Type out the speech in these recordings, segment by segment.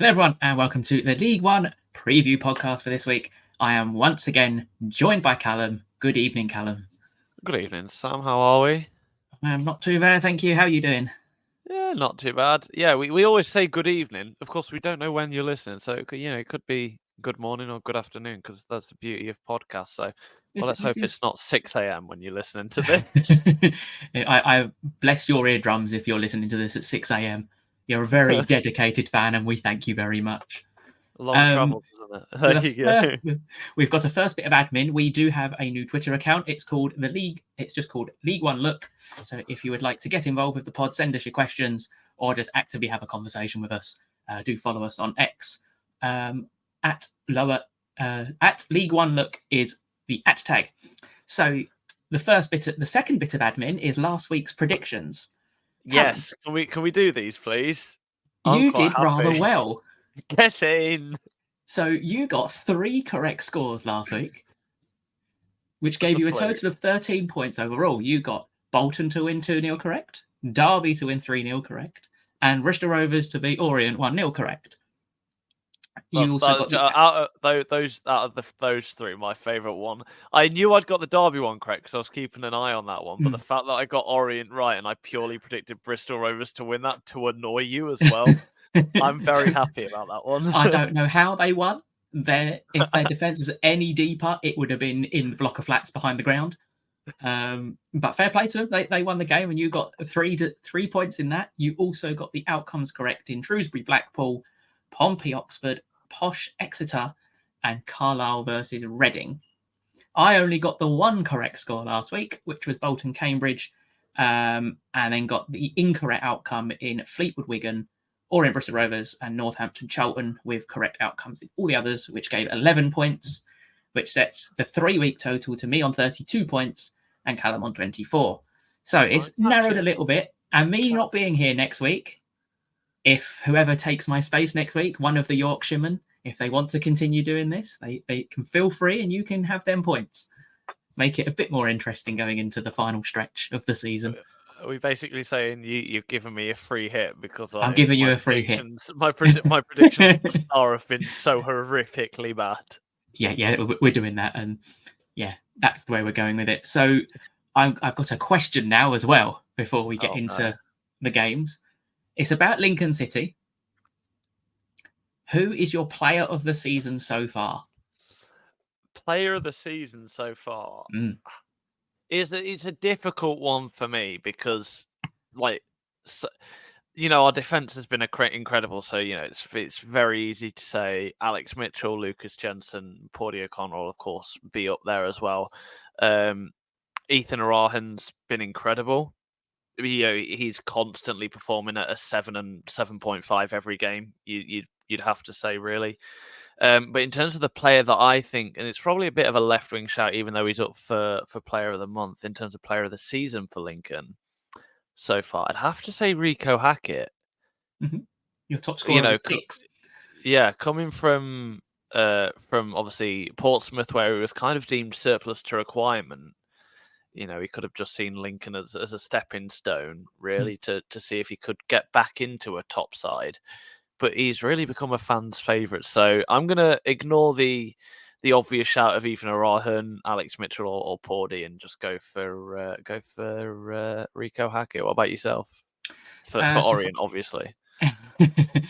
Hello, everyone, and welcome to the League One preview podcast for this week. I am once again joined by Callum. Good evening, Callum. Good evening, Sam. How are we? I am not too bad, thank you. How are you doing? Yeah, not too bad. Yeah, we always say good evening. Of course, we don't know when you're listening, so it could be good morning or good afternoon because that's the beauty of podcasts. So, well, let's hope it's not 6 a.m. when you're listening to this. I bless your eardrums if you're listening to this at 6 a.m. You're a very dedicated fan, and we thank you very much. Long travel, isn't it? So There you go. we've got a first bit of admin. We do have a new Twitter account. It's called The League. It's just called League One Look. So if you would like to get involved with the pod, send us your questions or just actively have a conversation with us, do follow us on X. At League One Look is the @ tag. So the second bit of admin is last week's predictions. Yes, can we do these, please? You did rather well. Get in. So you got 3 correct scores last week, which gave you a total of 13 points overall. You got Bolton to win 2-0 correct, Derby to win 3-0 correct, and Bristol Rovers to beat Orient 1-0 correct. You also got out of those 3, my favourite one. I knew I'd got the Derby one correct because I was keeping an eye on that one. But the fact that I got Orient right and I purely predicted Bristol Rovers to win that to annoy you as well, I'm very happy about that one. I don't know how they won. If their defence was any deeper, it would have been in the block of flats behind the ground. But fair play to them. They won the game, and you got 3 points in that. You also got the outcomes correct in Shrewsbury, Blackpool, Pompey, Oxford, Posh, Exeter, and Carlisle versus Reading. I only got the 1 correct score last week, which was Bolton, Cambridge, and then got the incorrect outcome in Fleetwood, Wigan, Orient, Bristol Rovers, and Northampton, Charlton, with correct outcomes in all the others, which gave 11 points, which sets the 3-week total to me on 32 points and Callum on 24. So it's narrowed a little bit. And me not being here next week, if whoever takes my space next week, one of the Yorkshiremen, if they want to continue doing this, they can feel free and you can have them points. Make it a bit more interesting going into the final stretch of the season. Are we basically saying you've given me a free hit because I'm giving you a free hit? My predictions at the start have been so horrifically bad. Yeah, we're doing that, and yeah, that's the way we're going with it. So I've got a question now as well before we get into the games. It's about Lincoln City. Who is your player of the season so far? Player of the season so far? It's a difficult one for me because, our defense has been incredible. So, it's very easy to say Alex Mitchell, Lucas Jensen, Porty O'Connell, of course, be up there as well. Ethan Arahan's been incredible. He's constantly performing at a 7 and 7.5 every game. You'd have to say, really. But in terms of the player that I think, and it's probably a bit of a left-wing shout, even though he's up for Player of the Month, in terms of Player of the Season for Lincoln so far, I'd have to say Rico Hackett. Mm-hmm. Your top scorer was 6. Yeah, coming from obviously Portsmouth, where he was kind of deemed surplus to requirement. He could have just seen Lincoln as a stepping stone, really, to see if he could get back into a top side. But he's really become a fan's favourite. So I'm going to ignore the obvious shout of Ethan Arahan, Alex Mitchell, or Pordy, and just go for Rico Hackett. What about yourself? For Orient, obviously. It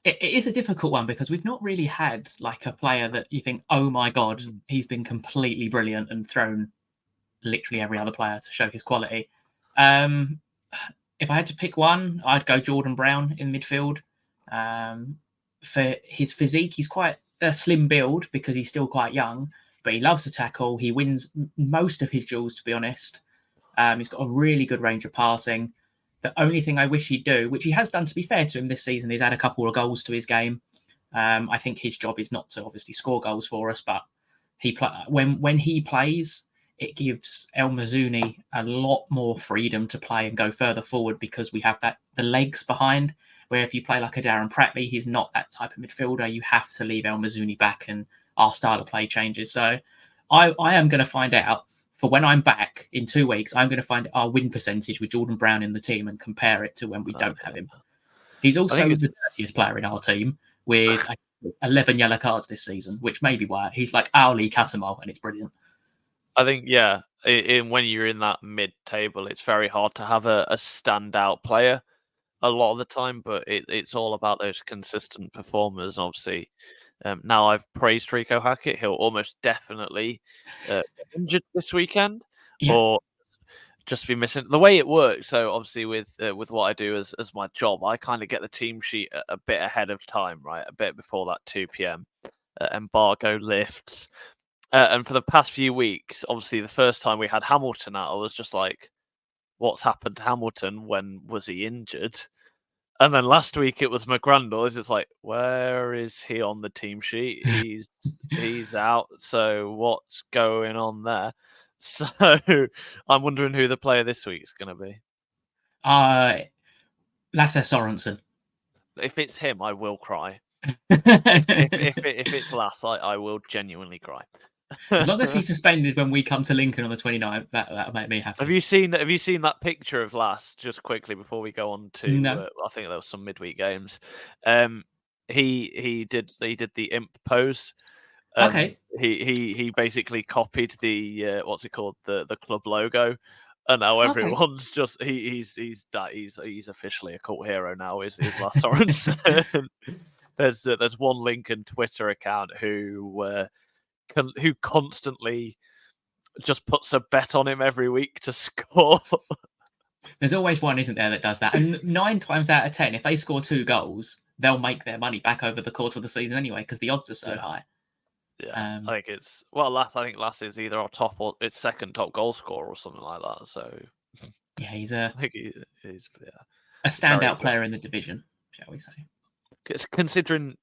is a difficult one because we've not really had like a player that you think, oh my God, he's been completely brilliant and thrown literally every other player to show his quality. If I had to pick one, I'd go Jordan Brown in midfield. For his physique, he's quite a slim build because he's still quite young, but he loves to tackle. He wins most of his duels, to be honest. He's got a really good range of passing. The only thing I wish he'd do, which he has done to be fair to him this season, is add a couple of goals to his game. I think his job is not to obviously score goals for us, but when he plays, it gives El Mazzuni a lot more freedom to play and go further forward because we have the legs behind, where if you play like a Darren Pratley, he's not that type of midfielder. You have to leave El Mazzuni back and our style of play changes. So I am going to find out for when I'm back in 2 weeks, I'm going to find our win percentage with Jordan Brown in the team and compare it to when we don't have him. He's also the dirtiest player in our team with 11 yellow cards this season, which may be why he's like our Lee Cattermole, and it's brilliant. I think, yeah, when you're in that mid-table, it's very hard to have a standout player a lot of the time, but it's all about those consistent performers. And obviously, now I've praised Rico Hackett, he'll almost definitely get injured this weekend, or just be missing the way it works. So obviously, with what I do as my job, I kind of get the team sheet a bit ahead of time, right? A bit before that 2 p.m. Embargo lifts. And for the past few weeks, obviously, the first time we had Hamilton out, I was just like, what's happened to Hamilton? When was he injured? And then last week it was McGrandles. It's like, where is he on the team sheet? He's out. So what's going on there? So I'm wondering who the player this week is going to be. Lasse Sorensen. If it's him, I will cry. if it's Lasse, I will genuinely cry. As long as he's suspended when we come to Lincoln on the 29th, that'll make me happy. Have you seen that picture of Lasse just quickly before we go on to? No. I think there was some midweek games. He did the imp pose. Okay. He basically copied the what's it called, the club logo, and now everyone's just he's officially a cult hero now. Is Lasse Sorensen? There's one Lincoln Twitter account who constantly just puts a bet on him every week to score. There's always one, isn't there, that does that? And 9 times out of 10, if they score 2 goals, they'll make their money back over the course of the season anyway, because the odds are so high. Yeah, I think it's I think Lasse is either our top or its second top goal scorer or something like that. So yeah, he's I think he's a standout player in the division, shall we say? Considering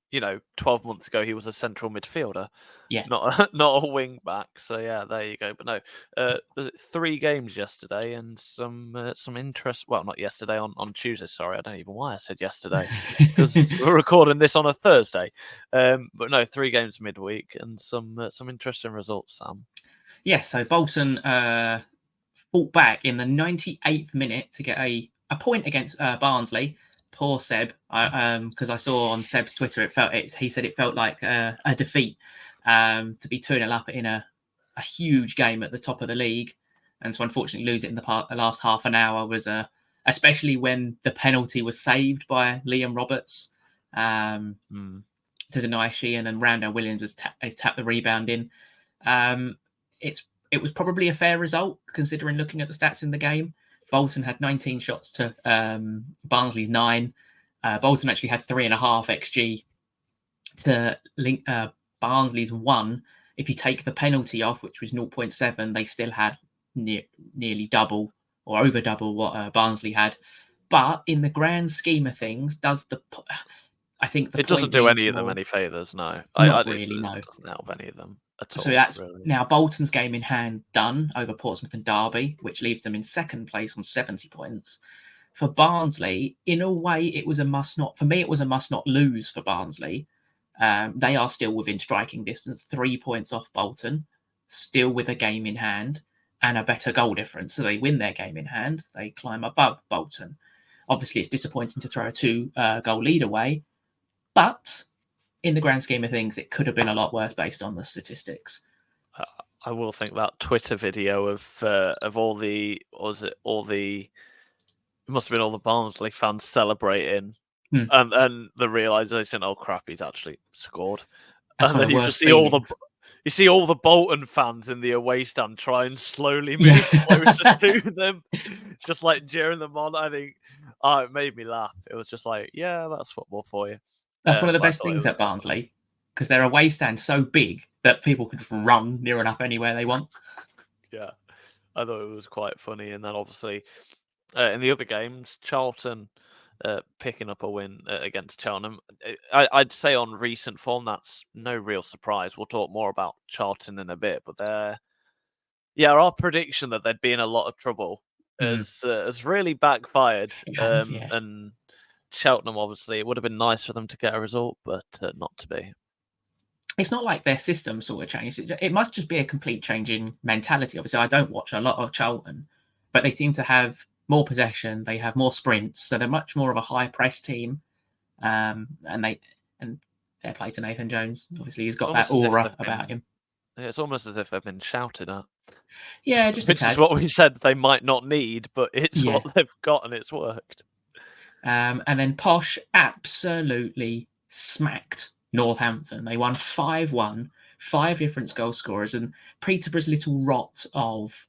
12 months ago he was a central midfielder, not a wing back. So yeah, there you go. But no, was it 3 games yesterday and some interest? Well, not yesterday, on Tuesday. Sorry, I don't even know why I said yesterday because we're recording this on a Thursday. But no, 3 games midweek and some interesting results, Sam. Yeah, so Bolton fought back in the 98th minute to get a point against Barnsley. Poor Seb, because I saw on Seb's Twitter, he said it felt like a defeat to be 2-0 up in a huge game at the top of the league, and so unfortunately lose it in the last half an hour was especially when the penalty was saved by Liam Roberts to deny Sheehan, and Rando Williams has tapped the rebound in. It was probably a fair result considering looking at the stats in the game. Bolton had 19 shots to Barnsley's 9. Bolton actually had 3.5 XG to Barnsley's 1. If you take the penalty off, which was 0.7, they still had nearly double or over double what Barnsley had. But in the grand scheme of things, I think it doesn't do any of them any favours. No, not really. No, it doesn't help any of them at all. So that's really. Now Bolton's game in hand done over Portsmouth and Derby, which leaves them in second place on 70 points. For Barnsley, in a way, it was a must not. For me, it was a must not lose for Barnsley. They are still within striking distance, 3 points off Bolton, still with a game in hand and a better goal difference. So they win their game in hand, they climb above Bolton. Obviously, it's disappointing to throw a 2-goal lead away, but in the grand scheme of things, it could have been a lot worse based on the statistics. I will think that Twitter video of all the it must have been all the Barnsley fans celebrating, and the realization, oh crap, he's actually scored. That's and then you just see all the Bolton fans in the away stand try and slowly move closer to them, just like cheering them on. I think it made me laugh. It was just like, yeah, that's football for you. That's one of the best things at Barnsley, because their away stand's so big that people could run near enough anywhere they want. Yeah, I thought it was quite funny. And then obviously in the other games, Charlton picking up a win against Cheltenham. I'd say on recent form, that's no real surprise. We'll talk more about Charlton in a bit, but our prediction that they'd be in a lot of trouble has really backfired. And Cheltenham, obviously, it would have been nice for them to get a result, but not to be. It's not like their system sort of changed. It must just be a complete change in mentality. Obviously, I don't watch a lot of Charlton, but they seem to have more possession. They have more sprints, so they're much more of a high press team. And fair play to Nathan Jones. Obviously, he's got almost that as if aura they've been- about him. It's almost as if they've been shouted at. Yeah, just a Which is tad. what we said they might not need, but it's Yeah. what they've got and it's worked. And then Posh absolutely smacked Northampton. They won 5-1, 5 different goal scorers, and Peterborough's little rot of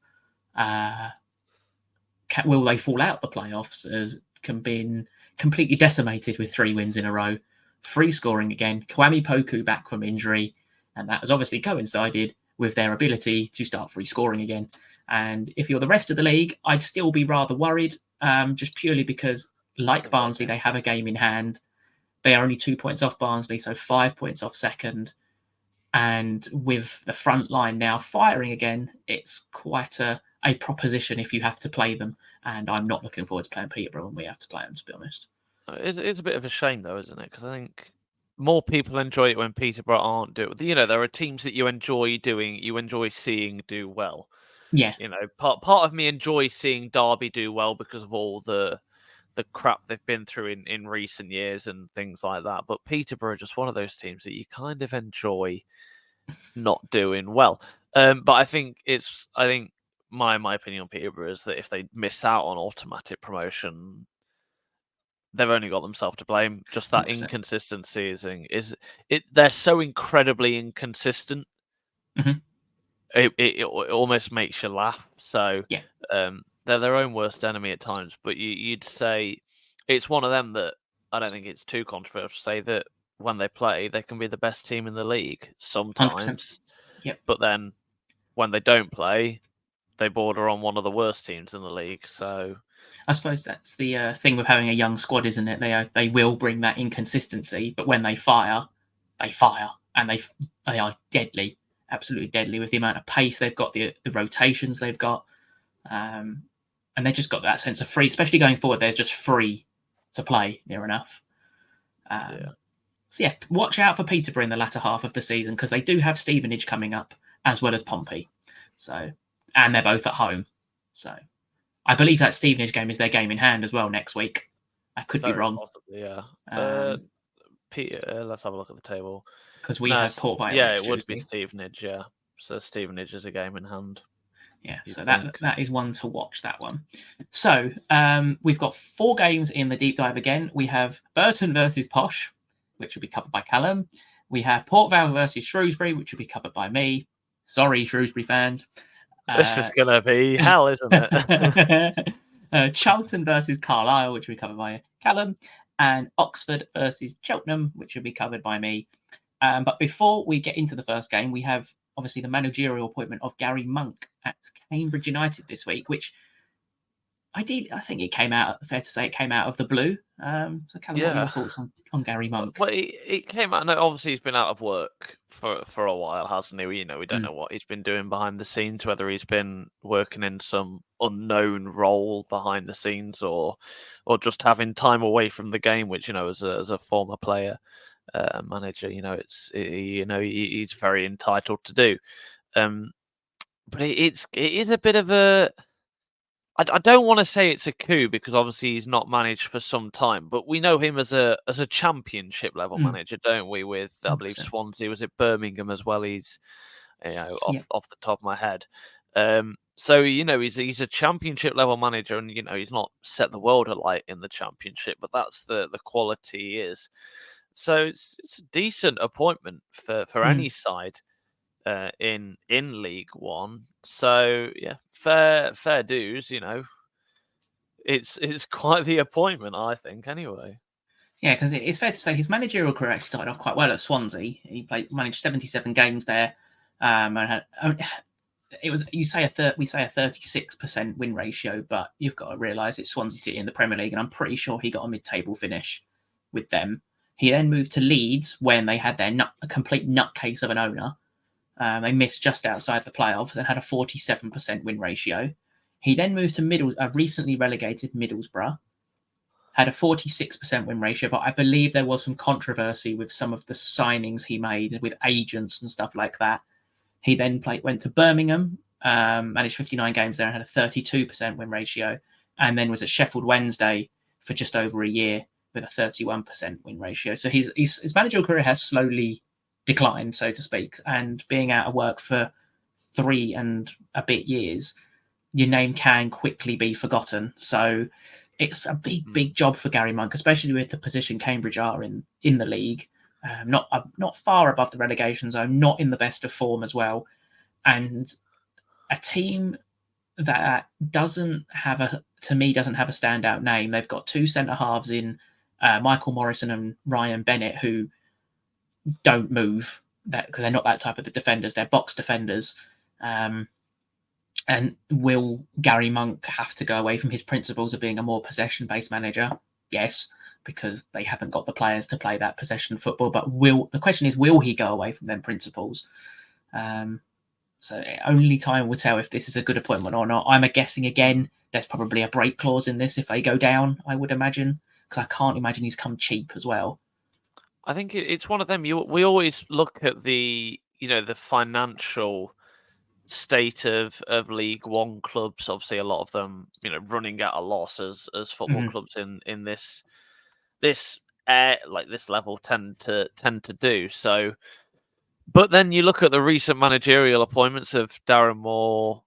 will they fall out the playoffs has been completely decimated with 3 wins in a row. Free scoring again. Kwame Poku back from injury, and that has obviously coincided with their ability to start free scoring again. And if you're the rest of the league, I'd still be rather worried, just purely because, like Barnsley, they have a game in hand. They are only 2 points off Barnsley, so 5 points off second. And with the front line now firing again, it's quite a proposition if you have to play them. And I'm not looking forward to playing Peterborough when we have to play them, to be honest. It's a bit of a shame, though, isn't it? Because I think more people enjoy it when Peterborough aren't doing. There are teams that you enjoy seeing do well. Yeah. Part of me enjoys seeing Derby do well because of all the crap they've been through in recent years and things like that. But Peterborough are just one of those teams that you kind of enjoy not doing well. But I think my opinion on Peterborough is that if they miss out on automatic promotion, they've only got themselves to blame. Just that 100%. inconsistency is they're so incredibly inconsistent. Mhm. It almost makes you laugh. So Yeah. they're their own worst enemy at times. But you'd say it's one of them that I don't think it's too controversial to say that when they play, they can be the best team in the league sometimes. 100%. Yep. But then when they don't play, they border on one of the worst teams in the league. So I suppose that's the thing with having a young squad, isn't it? They will bring that inconsistency, but when they fire, and they are deadly, absolutely deadly with the amount of pace they've got, the rotations they've got, and they've just got that sense of free, especially going forward. They're just free to play near enough. So yeah, watch out for Peterborough in the latter half of the season because they do have Stevenage coming up as well as Pompey. So, and they're both at home. So, I believe that Stevenage game is their game in hand as well next week. I could be wrong. Possibly, yeah. Let's have a look at the table. Because we have Port Vale. Yeah, it would be Stevenage, yeah. So Stevenage is a game in hand. Yeah, so that is one to watch, that one. So we've got 4 games in the deep dive again. We have Burton versus Posh, which will be covered by Callum. We have Port Vale versus Shrewsbury, which will be covered by me. Sorry, Shrewsbury fans. This is going to be hell, isn't it? Charlton versus Carlisle, which will be covered by Callum. And Oxford versus Cheltenham, which will be covered by me. But before we get into the first game, we have obviously the managerial appointment of Gary Monk at Cambridge United this week, which I think it came out, fair to say, it came out of the blue. So Callum, what are your thoughts on Gary Monk? Well, it came out. No, obviously he's been out of work for a while, hasn't he? We don't know what he's been doing behind the scenes, whether he's been working in some unknown role behind the scenes or just having time away from the game, which as a former player, manager, he's very entitled to do. But it is a bit of a. I don't want to say it's a coup because obviously he's not managed for some time, but we know him as a championship level manager, don't we? With I believe Swansea, was it Birmingham as well? He's off the top of my head. So he's a championship level manager, and he's not set the world alight in the championship, but that's the quality he is. So it's a decent appointment for any side in League One. So yeah, fair dues. It's quite the appointment, I think. Anyway. Yeah, because it's fair to say his managerial career actually started off quite well at Swansea. He managed 77 games there, and had. It was we say a 36% win ratio, but you've got to realise it's Swansea City in the Premier League, and I'm pretty sure he got a mid-table finish with them. He then moved to Leeds when they had a complete nutcase of an owner. They missed just outside the playoffs and had a 47% win ratio. He then moved to recently relegated Middlesbrough, had a 46% win ratio, but I believe there was some controversy with some of the signings he made with agents and stuff like that. He then went to Birmingham, managed 59 games there and had a 32% win ratio, and then was at Sheffield Wednesday for just over a year with a 31% win ratio. So his managerial career has slowly declined, so to speak, and being out of work for 3 and a bit years, your name can quickly be forgotten. So it's a big job for Gary Monk, especially with the position Cambridge are in the league. Not far above the relegation zone, not in the best of form as well, and a team that doesn't have a standout name. They've got 2 centre halves in Michael Morrison and Ryan Bennett, who don't move because they're not that type of defenders. They're box defenders. And will Gary Monk have to go away from his principles of being a more possession-based manager? Yes, because they haven't got the players to play that possession football. But the question is, will he go away from them principles? So only time will tell if this is a good appointment or not. I'm guessing again, there's probably a break clause in this if they go down, I would imagine, because I can't imagine he's come cheap as well. I think it's one of them. We always look at the financial state of League One clubs. Obviously, a lot of them running at a loss as football clubs in this level tend to do so. But then you look at the recent managerial appointments of Darren Moore,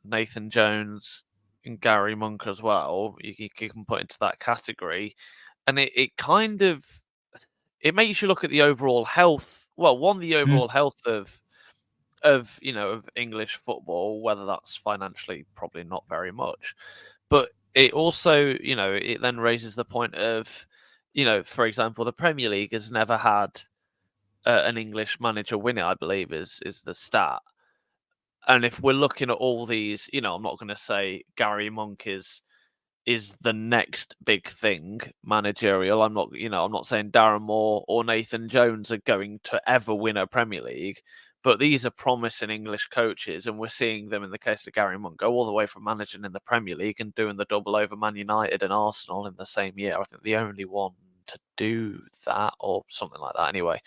Nathan Jones, and Gary Monk as well. You can put into that category, and it kind of makes you look at the overall health. Well, the overall health of English football, whether that's financially probably not very much, but it also it then raises the point of for example, the Premier League has never had an English manager winning, I believe is the stat. And if we're looking at all these, I'm not going to say Gary Monk is the next big thing managerial. I'm not saying Darren Moore or Nathan Jones are going to ever win a Premier League, but these are promising English coaches, and we're seeing them in the case of Gary Monk go all the way from managing in the Premier League and doing the double over Man United and Arsenal in the same year. I think the only one to do that, or something like that anyway.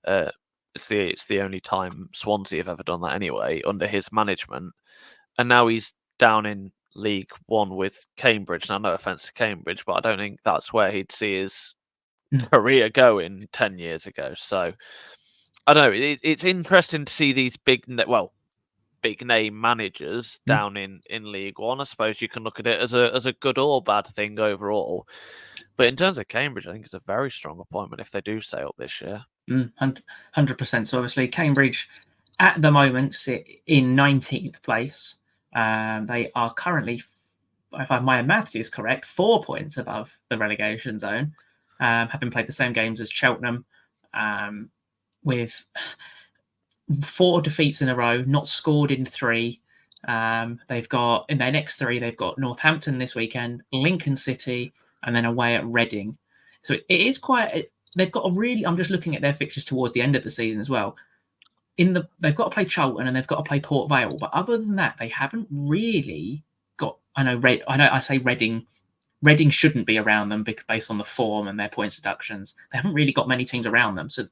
It's the only time Swansea have ever done that anyway under his management, and now he's down in League One with Cambridge. Now, no offense to Cambridge, but I don't think that's where he'd see his career going 10 years ago. So I don't know. It's interesting to see these big name managers down in League One. I suppose you can look at it as a good or bad thing overall. But in terms of Cambridge, I think it's a very strong appointment if they do stay up this year. 100%. So obviously Cambridge at the moment sit in 19th place. They are currently, if my maths is correct, 4 points above the relegation zone, having played the same games as Cheltenham, with 4 defeats in a row, not scored in 3. They've got, in their next 3, they've got Northampton this weekend, Lincoln City, and then away at Reading. So it is quite. They've got a really. I'm just looking at their fixtures towards the end of the season as well. They've got to play Charlton and they've got to play Port Vale, but other than that, they haven't really got. I say Reading. Reading shouldn't be around them based on the form and their points deductions. They haven't really got many teams around them, so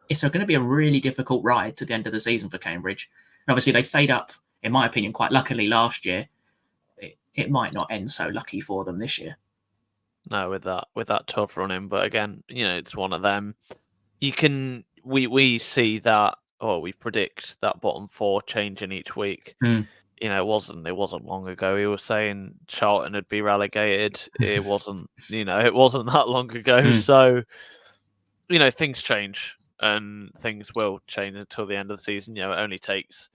it's going to be a really difficult ride to the end of the season for Cambridge. And obviously, they stayed up, in my opinion, quite luckily last year. It might not end so lucky for them this year. No, with that tough running, but again, it's one of them. We see that, or we predict that bottom 4 changing each week. It wasn't long ago. He was saying Charlton would be relegated. It wasn't that long ago. So, things change and things will change until the end of the season. It only takes,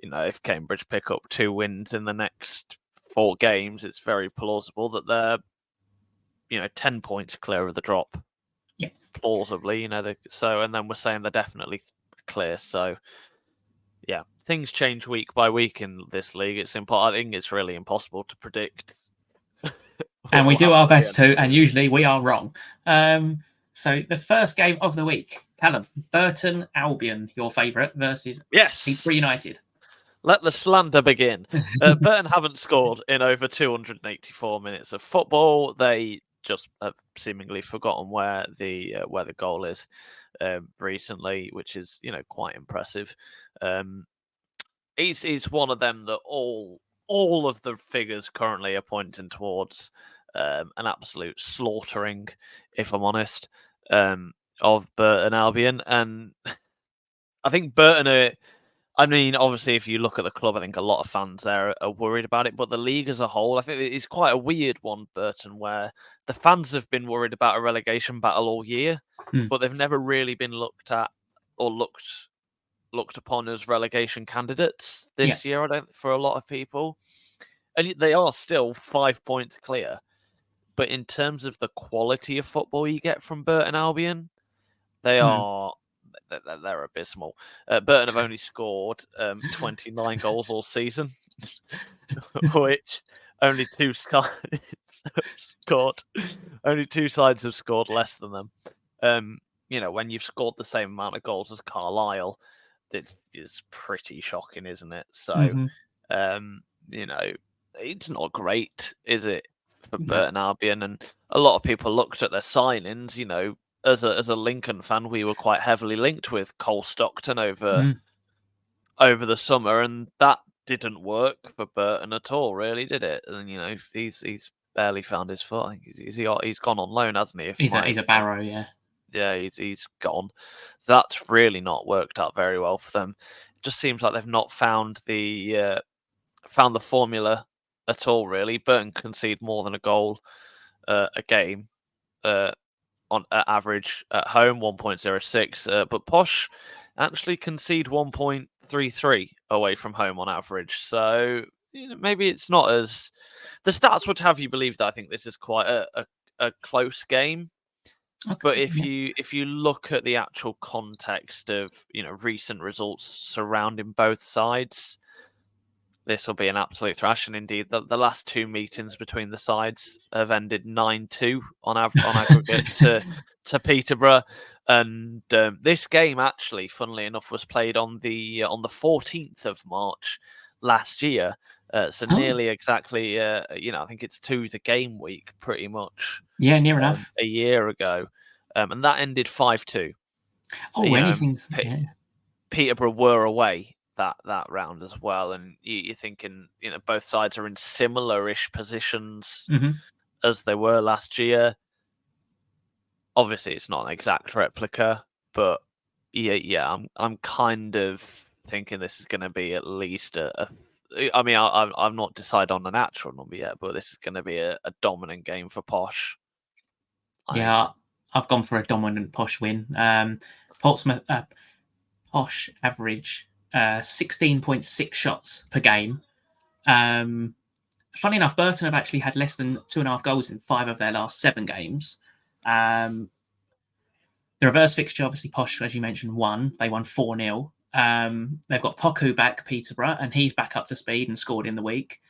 if Cambridge pick up 2 wins in the next 4 games, it's very plausible that they're 10 points clear of the drop. Yeah. Plausibly, and then we're saying they're definitely clear. So, yeah, things change week by week in this league. I think it's really impossible to predict. And we do our best to, and usually we are wrong. So the first game of the week, Callum, Burton Albion, your favourite, versus Peterborough United. Let the slander begin. Burton haven't scored in over 284 minutes of football. They just have seemingly forgotten where the goal is recently, which is quite impressive. It's one of them that all of the figures currently are pointing towards an absolute slaughtering, if I'm honest, of Burton Albion. And I think Burton are. I mean, obviously, if you look at the club, I think a lot of fans there are worried about it. But the league as a whole, I think it's quite a weird one, Burton, where the fans have been worried about a relegation battle all year, but they've never really been looked at or looked upon as relegation candidates this year. I don't, for a lot of people, and they are still 5 points clear. But in terms of the quality of football you get from Burton Albion, they are. They're abysmal. Burton have only scored 29 goals all season, which only two sides have scored. Only two sides have scored less than them. When you've scored the same amount of goals as Carlisle, it is pretty shocking, isn't it? So, it's not great, is it, for Burton Albion? And a lot of people looked at their signings, as a Lincoln fan, we were quite heavily linked with Cole Stockton over the summer, and that didn't work for Burton at all, really, did it? And he's barely found his foot. I think he's gone on loan, hasn't he? He's a Barrow, yeah. Yeah, he's gone. So that's really not worked out very well for them. It just seems like they've not found the formula at all, really. Burton concede more than a goal a game. On average at home, 1.06, but Posh actually concede 1.33 away from home on average. So maybe it's not as the stats would have you believe that I think this is quite a close game. Okay, but if you look at the actual context of recent results surrounding both sides, this will be an absolute thrash. And indeed, the last two meetings between the sides have ended 9-2 on aggregate to Peterborough. And this game, actually, funnily enough, was played on the 14th of March last year. So nearly exactly, I think it's to the game week, pretty much. Yeah, near enough. A year ago. And that ended 5-2. Oh, anything's... Peterborough were away that round as well, and you're thinking both sides are in similar-ish positions as they were last year. Obviously it's not an exact replica, but I'm kind of thinking this is going to be at least I've not decided on an actual number yet, but this is going to be a dominant game for Posh. I've gone for a dominant Posh win. Portsmouth Posh average 16.6 shots per game. Funny enough, Burton have actually had less than 2.5 goals in 5 of their last 7 games. The reverse fixture, obviously, Posh, as you mentioned, won. They won 4-0. They've got Poku back, Peterborough, and he's back up to speed and scored in the week.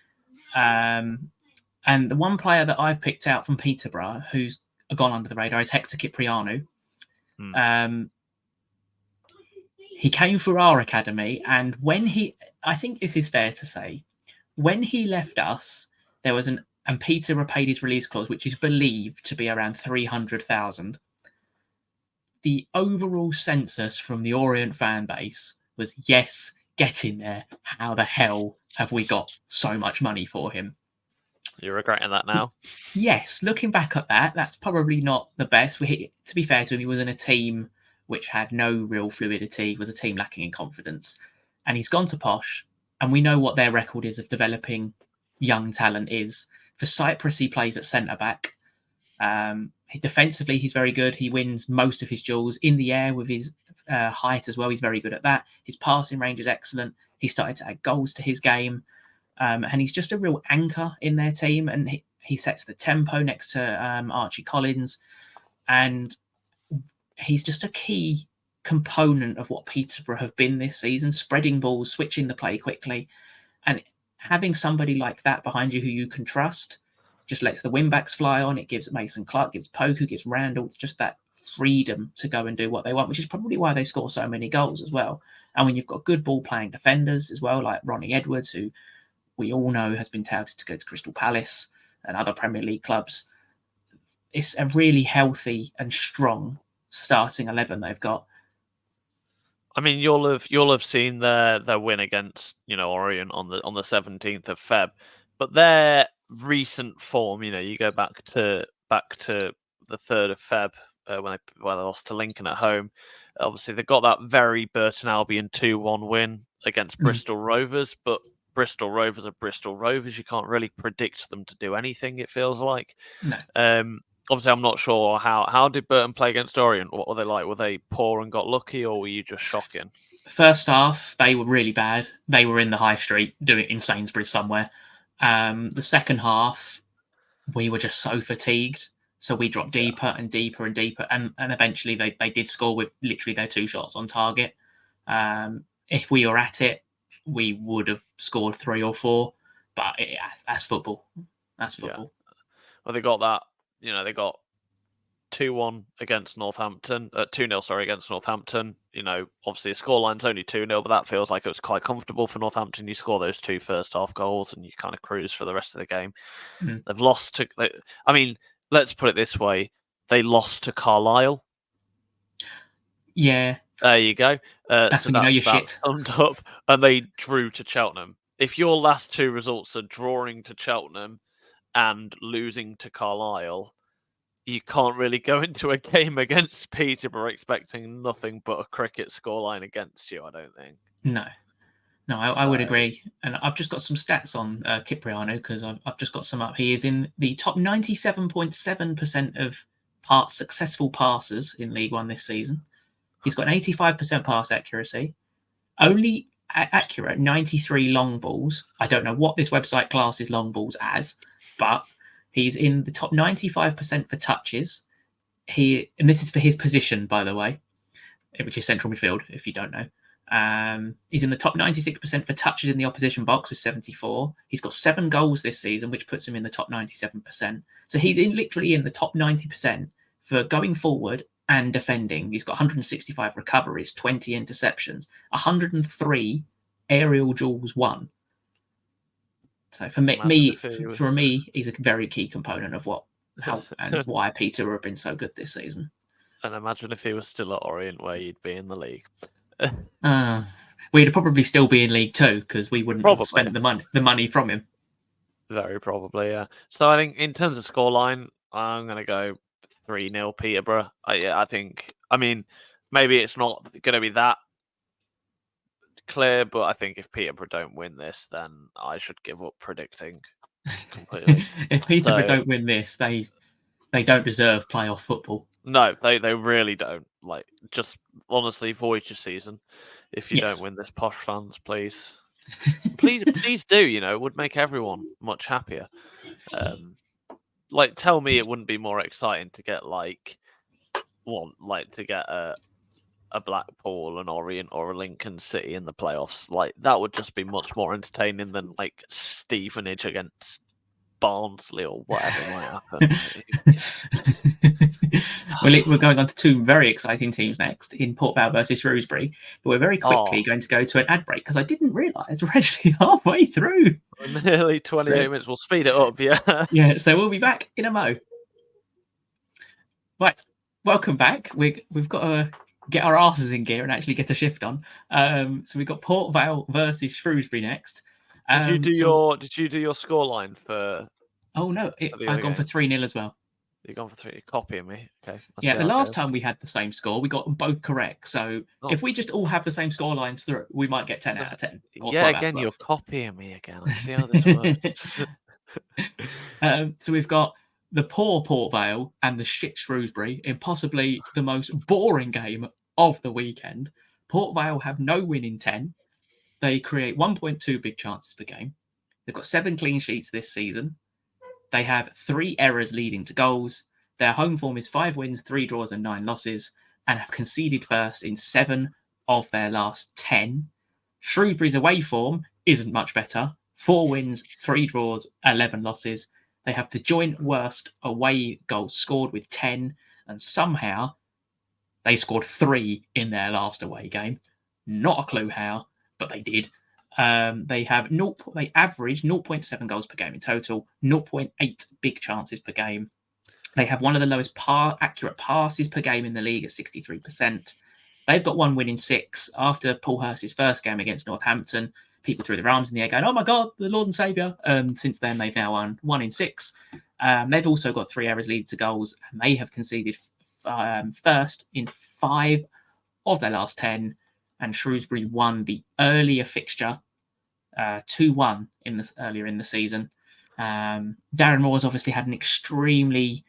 And the one player that I've picked out from Peterborough who's gone under the radar is Hector Cipriano. He came through our academy, and I think this is fair to say, when he left us, there was and Peterborough paid his release clause, which is believed to be around 300,000. The overall census from the Orient fan base was, yes, get in there. How the hell have we got so much money for him? You're regretting that now? Yes, looking back at that, that's probably not the best. To be fair to him, he was in a team which had no real fluidity, was a team lacking in confidence. And he's gone to Posh, and we know what their record is of developing young talent is. For Cyprus, he plays at centre-back. Defensively, he's very good. He wins most of his duels in the air with his height as well. He's very good at that. His passing range is excellent. He started to add goals to his game. And he's just a real anchor in their team. And he sets the tempo next to Archie Collins. And he's just a key component of what Peterborough have been this season, spreading balls, switching the play quickly. And having somebody like that behind you who you can trust just lets the wing-backs fly on. It gives Mason Clark, gives Poku, gives Randall just that freedom to go and do what they want, which is probably why they score so many goals as well. And when you've got good ball-playing defenders as well, like Ronnie Edwards, who we all know has been touted to go to Crystal Palace and other Premier League clubs, it's a really healthy and strong starting 11 they've got. I mean, you'll have seen their win against Orient on the 17th of Feb, but their recent form, you go back to the 3rd of Feb when they lost to Lincoln at home. Obviously, they got that very Burton Albion 2-1 win against Bristol Rovers, but Bristol Rovers are Bristol Rovers. You can't really predict them to do anything, it feels like. No. Obviously, I'm not sure how did Burton play against Orient? What were they like? Were they poor and got lucky, or were you just shocking? First half, they were really bad. They were in the high street doing it in Sainsbury's somewhere. The second half, we were just so fatigued. So we dropped deeper and deeper and deeper. And eventually they did score with literally their 2 shots on target. If we were at it, we would have scored 3 or 4. But that's football. That's football. Yeah. Well, they got that. They got 2-1 against Northampton, 2-0, against Northampton. Obviously the scoreline's only 2-0, but that feels like it was quite comfortable for Northampton. You score those 2 first half goals and you kind of cruise for the rest of the game. They've lost to, let's put it this way. They lost to Carlisle. Yeah. There you go. That's when you know you're shit. Summed up. And they drew to Cheltenham. If your last 2 results are drawing to Cheltenham and losing to Carlisle, you can't really go into a game against Peterborough expecting nothing but a cricket scoreline against you, I don't think. No, I would agree. And I've just got some stats on Cipriano because I've just got some up. He is in the top 97.7% of successful passes in League One this season. He's got an 85% pass accuracy. Only accurate 93 long balls. I don't know what this website classes long balls as, but he's in the top 95% for touches. And this is for his position, by the way, which is central midfield, if you don't know. He's in the top 96% for touches in the opposition box with 74. He's got 7 goals this season, which puts him in the top 97%. So he's literally in the top 90% for going forward and defending. He's got 165 recoveries, 20 interceptions, 103 aerial duels won. So for me, he's a very key component of why Peter have been so good this season. And imagine if he was still at Orient, where you'd be in the league. We'd probably still be in League 2 because we wouldn't have spent the money from him. Very probably, yeah. So I think in terms of scoreline, I'm going to go 3-0 Peterborough. I think, maybe it's not going to be that clear, but I think if Peterborough don't win this, then I should give up predicting completely. If Peterborough don't win this, they don't deserve playoff football. No, they really don't. Just honestly, void your season if you don't win this, posh fans, please. please do. It would make everyone much happier. Tell me it wouldn't be more exciting to get to get a Blackpool, an Orient, or a Lincoln City in the playoffs. That would just be much more entertaining than Stevenage against Barnsley or whatever might happen. We're going on to 2 very exciting teams next in Port Vale versus Shrewsbury, but we're very quickly going to go to an ad break because I didn't realise we're actually halfway through. Nearly 28 minutes. We'll speed it up, yeah. Yeah, so we'll be back in a mo. Right, welcome back. We've got to get our asses in gear and actually get a shift on. So we've got Port Vale versus Shrewsbury next. Did you do your scoreline for? Oh no, I've gone for 3-0 as well. You've gone for 3. You're copying me. Okay. The last time we had the same score, we got them both correct. So if we just all have the same score lines through, we might get 10 out of 10. Yeah, again, you're copying me again. I see how this works. So we've got the poor Port Vale and the shit Shrewsbury in possibly the most boring game of the weekend. Port Vale have no win in 10. They create 1.2 big chances per game. They've got 7 clean sheets this season. They have 3 errors leading to goals. Their home form is 5 wins, 3 draws, and 9 losses, and have conceded first in 7 of their last 10. Shrewsbury's away form isn't much better. 4 wins, 3 draws, 11 losses. They have the joint worst away goals scored with 10, and somehow they scored 3 in their last away game. Not a clue how, but they did. They average 0.7 goals per game in total, 0.8 big chances per game. They have one of the lowest accurate passes per game in the league at 63%. They've got 1 win in 6 after Paul Hurst's first game against Northampton. people threw their arms in the air going, "Oh my God, the Lord and Saviour." Since then, they've now won 1 in 6. They've also got 3 errors lead to goals, and they have conceded first in 5 of their last 10. And Shrewsbury won the earlier fixture 2-1 earlier in the season. Darren Moore's obviously had an extremely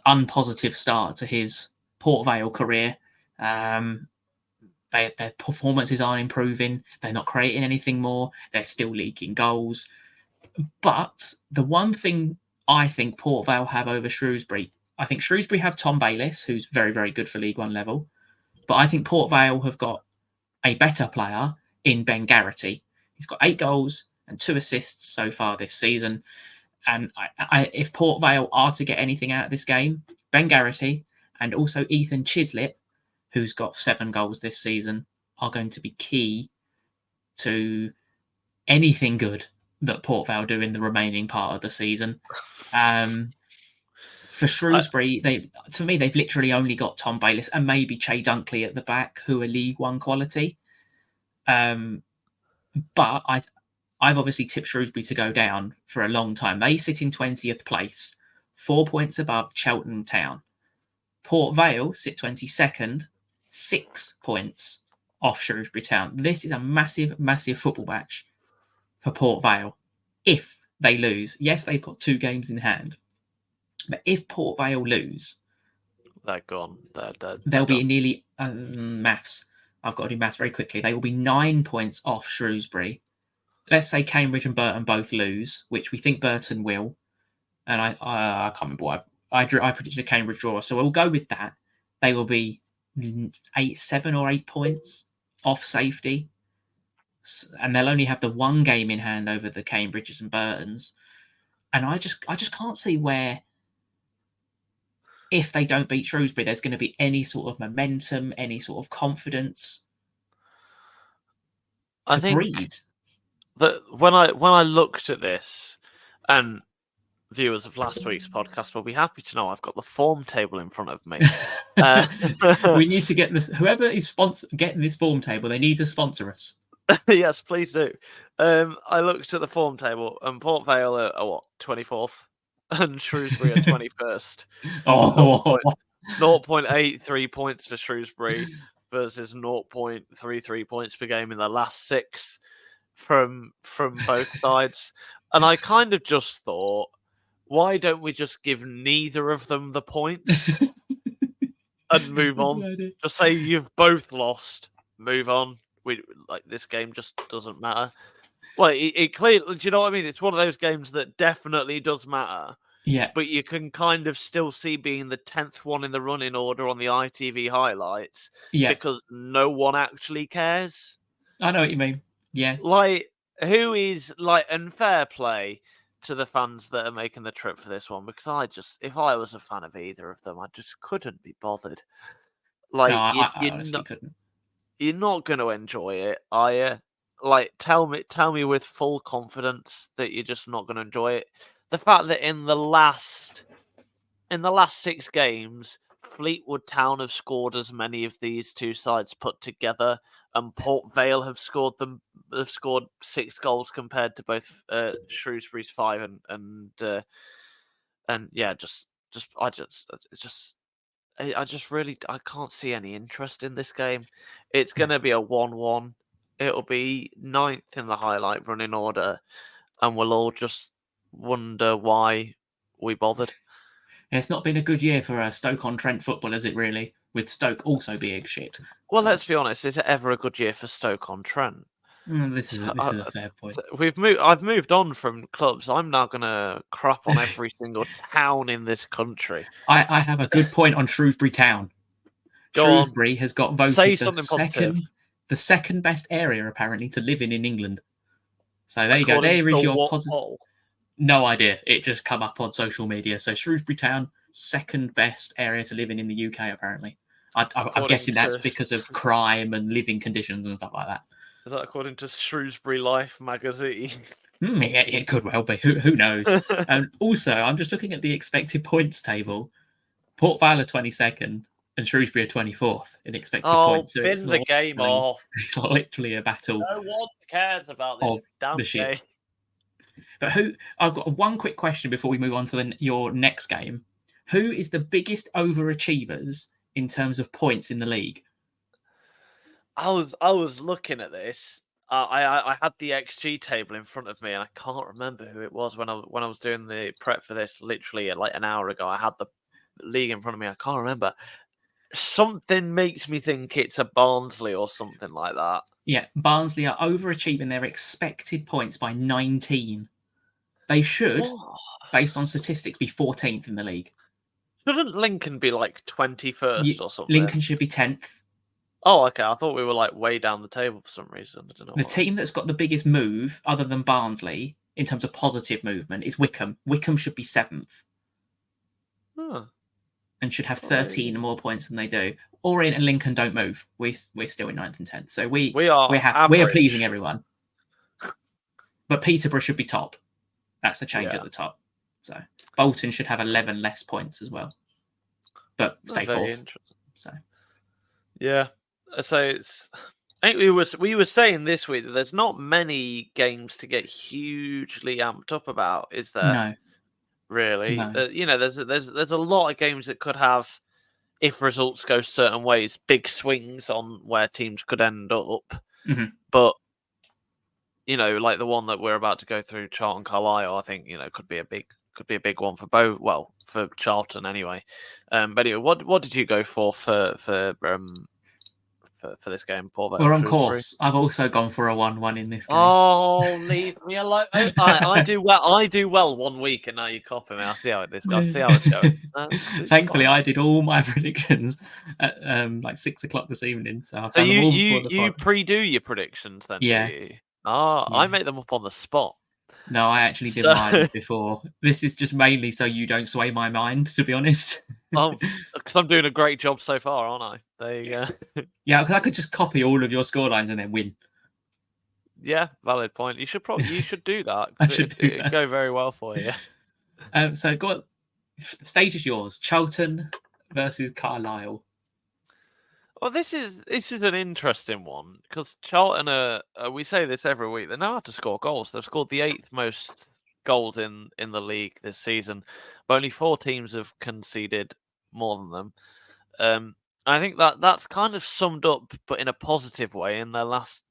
unpositive start to his Port Vale career. Their performances aren't improving. They're not creating anything more. They're still leaking goals. But the one thing I think Port Vale have over Shrewsbury, I think Shrewsbury have Tom Bayliss, who's very, very good for League One level. But I think Port Vale have got a better player in Ben Garrity. He's got 8 goals and 2 assists so far this season. And if Port Vale are to get anything out of this game, Ben Garrity and also Ethan Chislett, who's got 7 goals this season, are going to be key to anything good that Port Vale do in the remaining part of the season. For Shrewsbury, they've literally only got Tom Bayliss and maybe Che Dunkley at the back, who are League One quality. But I've obviously tipped Shrewsbury to go down for a long time. They sit in 20th place, 4 points above Cheltenham Town. Port Vale sit 22nd, 6 points off Shrewsbury Town. This is a massive, massive football match for Port Vale. If they lose, yes, they've got 2 games in hand. But if Port Vale lose, they're gone. They'll be nearly maths. I've got to do maths very quickly. They will be 9 points off Shrewsbury. Let's say Cambridge and Burton both lose, which we think Burton will. And I can't remember what I predicted a Cambridge draw, so we'll go with that. They will be 7 or 8 points off safety, and they'll only have the 1 game in hand over the Cambridges and Burtons. And I just can't see where, if they don't beat Shrewsbury, there's going to be any sort of momentum, any sort of confidence to breed. That when I looked at this, and viewers of last week's podcast will be happy to know I've got the form table in front of me. We need to get this. Whoever is getting this form table, they need to sponsor us. Yes, please do. I looked at the form table, and Port Vale are what, 24th? And Shrewsbury are 21st. 0.83 points for Shrewsbury versus 0.33 points per game in the last 6 from both sides. And I kind of just thought, why don't we just give neither of them the points and move on? Just say you've both lost, move on. This game just doesn't matter. It clearly, do you know what I mean? It's one of those games that definitely does matter. Yeah. But you can kind of still see being the 10th one in the running order on the ITV highlights. Yeah. Because no one actually cares. I know what you mean. Yeah. And fair play to the fans that are making the trip for this one, because if I was a fan of either of them, I just couldn't be bothered. I honestly couldn't. You're not going to enjoy it, are you? Tell me with full confidence that you're just not going to enjoy it. The fact that in the last 6 games, Fleetwood Town have scored as many of these 2 sides put together, and Port Vale have scored 6 goals compared to both Shrewsbury's 5 and yeah, I can't see any interest in this game. It's going to be a 1-1. It'll be 9th in the highlight running order, and we'll all just wonder why we bothered. It's not been a good year for Stoke-on-Trent football, has it really? With Stoke also being shit. Well, let's be honest. Is it ever a good year for Stoke-on-Trent? This is a fair point. I've moved on from clubs. I'm now going to crap on every single town in this country. I have a good point on Shrewsbury Town. Shrewsbury has got voted the second best area, apparently, to live in England. So there you go. There is your positive. No idea. It just come up on social media. So Shrewsbury Town, second best area to live in the UK, apparently. I'm guessing that's because of crime and living conditions and stuff like that. Is that according to Shrewsbury Life magazine? It could well be. Who knows? And also, I'm just looking at the expected points table. Port Vale are 22nd. and Shrewsbury are 24th in expected Oh, points. So bin the game off. It's literally a battle No one cares about this of damn the ship. game. But I've got one quick question before we move on to your next game. Who is the biggest overachievers in terms of points in the league? I was looking at this. I had the XG table in front of me, and I can't remember who it was when I was doing the prep for this. Literally, like an hour ago, I had the league in front of me. I can't remember. Something makes me think it's a Barnsley or something like that. Yeah, Barnsley are overachieving their expected points by 19. They should, based on statistics, be 14th in the league. Shouldn't Lincoln be like 21st or something? Lincoln should be 10th. Oh, okay. I thought we were like way down the table for some reason. I don't know. The team that's got the biggest move, other than Barnsley, in terms of positive movement, is Wickham. Wickham should be 7th. Huh. And should have 13 more points than they do. Orient and Lincoln don't move. We're still in 9th and 10th. So we are pleasing everyone. But Peterborough should be top. That's the change at the top. So Bolton should have 11 less points as well. But stay 4th. So yeah. So it's. I think we were saying this week that there's not many games to get hugely amped up about, is there? No. Really, no. There's a lot of games that could have, if results go certain ways, big swings on where teams could end up. Mm-hmm. But like the one that we're about to go through, Charlton Carlisle, I think could be a big one for both. Well, for Charlton anyway. But anyway, what did you go for this game, Paul? We're on course. I've also gone for a 1-1 in this game. Oh, leave me alone! I do well. I do well one week, and now you copy me. I'll see how it's going. Thankfully, I did all my predictions at like 6 o'clock this evening. So you pre-do your predictions then? Yeah. Do you? I make them up on the spot. No, I actually did mine before. This is just mainly so you don't sway my mind, to be honest. Oh, because I'm doing a great job so far, aren't I? There you go. Yeah, because I could just copy all of your scorelines and then win. Yeah, valid point. You should do that. I should do that. It'd go very well for you. So the stage is yours. Charlton versus Carlisle. Well, this is an interesting one because Charlton we say this every week. They know how to score goals. They've scored the 8th most goals in the league this season, but only 4 teams have conceded more than them. I think that's kind of summed up, but in a positive way, in their last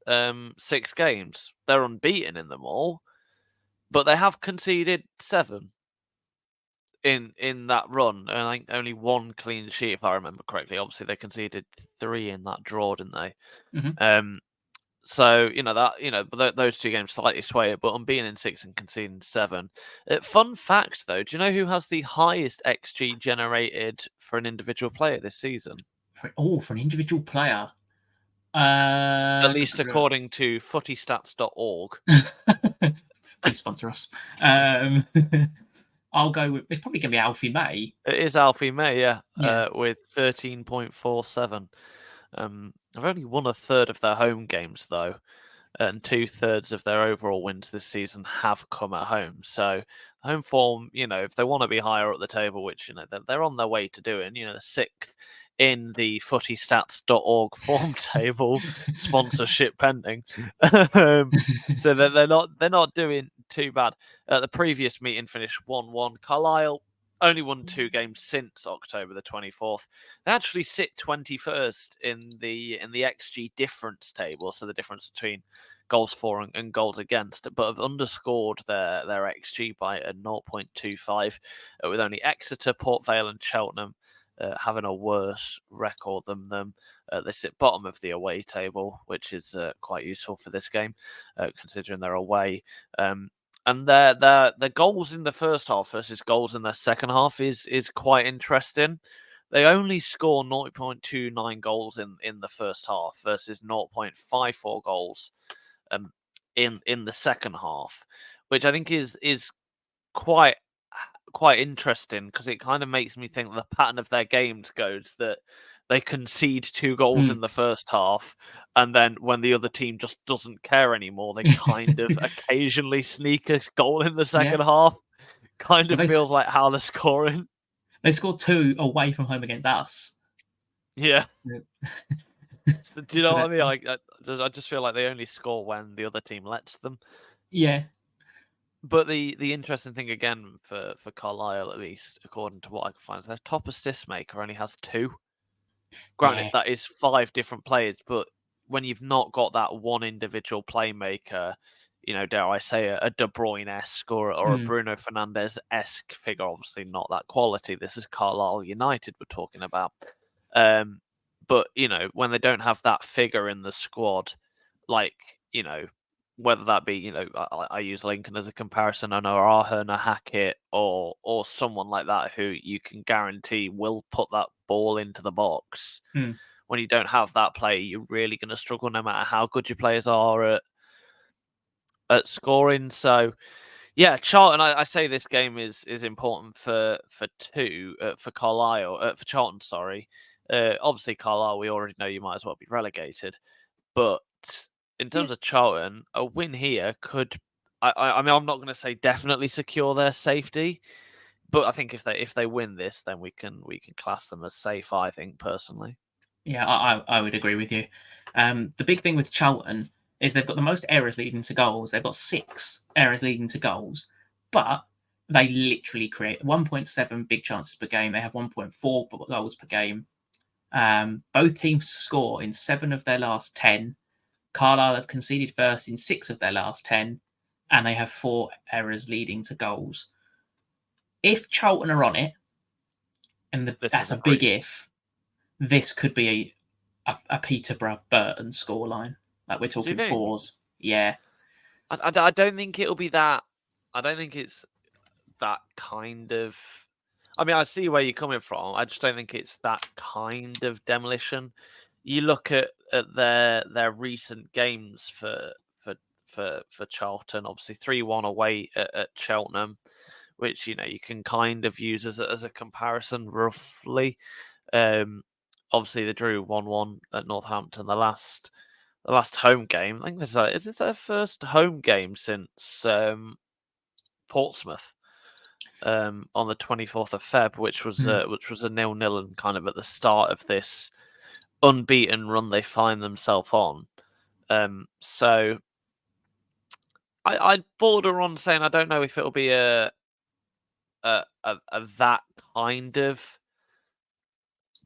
6 games. They're unbeaten in them all, but they have conceded 7 in that run, and I think only 1 clean sheet, if I remember correctly. Obviously, they conceded 3 in that draw, didn't they? Mm-hmm. So but those 2 games slightly sway it, but unbeaten in 6 and conceding 7. Fun fact, though, do you know who has the highest XG generated for an individual player this season? For an individual player. At least according to footystats.org. Please sponsor us. I'll go with. It's probably going to be Alfie May. It is Alfie May, yeah. With 13.47. I've only won a third of their home games though, and 2/3 of their overall wins this season have come at home. So home form, if they want to be higher up the table, which they're on their way to doing, the 6th in the footystats.org form table, sponsorship pending. So they're not doing too bad. The previous meeting finished 1-1. Carlisle only won 2 games since October the 24th. They actually sit 21st in the XG difference table, so the difference between goals for and goals against, but have underscored their XG by a 0.25, with only Exeter, Port Vale and Cheltenham having a worse record than them. They sit bottom of the away table, which is quite useful for this game, considering they're away. And their goals in the first half versus goals in their second half is quite interesting. They only score 0.29 goals in the first half versus 0.54 goals in the second half, which I think is quite interesting because it kind of makes me think the pattern of their games goes that they concede 2 goals in the first half, and then when the other team just doesn't care anymore, they kind of occasionally sneak a goal in the second half. Kind of feels like how they're scoring. They scored 2 away from home against us. Yeah. So, do you know So what I that- mean? I just feel like they only score when the other team lets them. yeah, But the interesting thing again for Carlisle, at least according to what I can find, is their top assist maker only has 2. Granted, yeah, that is 5 different players, but when you've not got that one individual playmaker, dare I say a De Bruyne-esque or a Bruno Fernandes-esque figure, obviously not that quality. This is Carlisle United we're talking about. But, when they don't have that figure in the squad, like, whether that be, I use Lincoln as a comparison, on Arahan, a Hackett, or someone like that who you can guarantee will put that ball into the box. When you don't have that player, you're really going to struggle no matter how good your players are at scoring. So, yeah, Charlton, I say this game is important for Carlisle, for Charlton, sorry. Obviously, Carlisle, we already know you might as well be relegated. But in terms of Charlton, a win here could, I mean, I'm not going to say definitely secure their safety, but I think if they win this, then we can class them as safe, I think, personally. yeah. I would agree with you. The big thing with Charlton is they've got the most errors leading to goals. They've got 6 errors leading to goals, but they literally create 1.7 big chances per game. They have 1.4 goals per game. Both teams score in 7 of their last 10. Carlisle have conceded first in 6 of their last 10, and they have 4 errors leading to goals. If Charlton are on it, and that's a big if, this could be a Peterborough Burton scoreline. Like we're talking 4s. Yeah. I don't think it'll be that. I don't think it's that kind of. I mean, I see where you're coming from. I just don't think it's that kind of demolition. You look at their recent games for Charlton. Obviously, 3-1 away at Cheltenham, which you can kind of use as a comparison roughly. Obviously, they drew 1-1 at Northampton. The last home game. I think is it their first home game since Portsmouth on the 24th of Feb, which was a 0-0 and kind of at the start of this unbeaten run they find themselves on. So I'd border on saying I don't know if it'll be a that kind of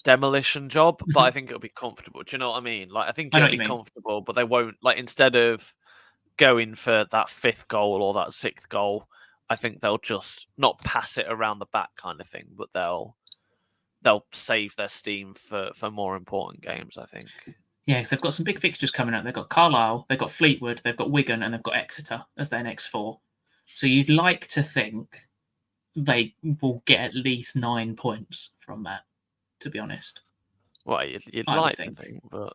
demolition job, but I think it'll be comfortable. Do you know what I mean? Like I think I know it'll what you be mean. comfortable, but they won't instead of going for that 5th goal or that 6th goal, I think they'll just not pass it around the back kind of thing, but they'll save their steam for more important games, I think. Yeah, because they've got some big fixtures coming up. They've got Carlisle, they've got Fleetwood, they've got Wigan, and they've got Exeter as their next 4. So you'd like to think they will get at least 9 points from that, to be honest. Well, you'd like to think, but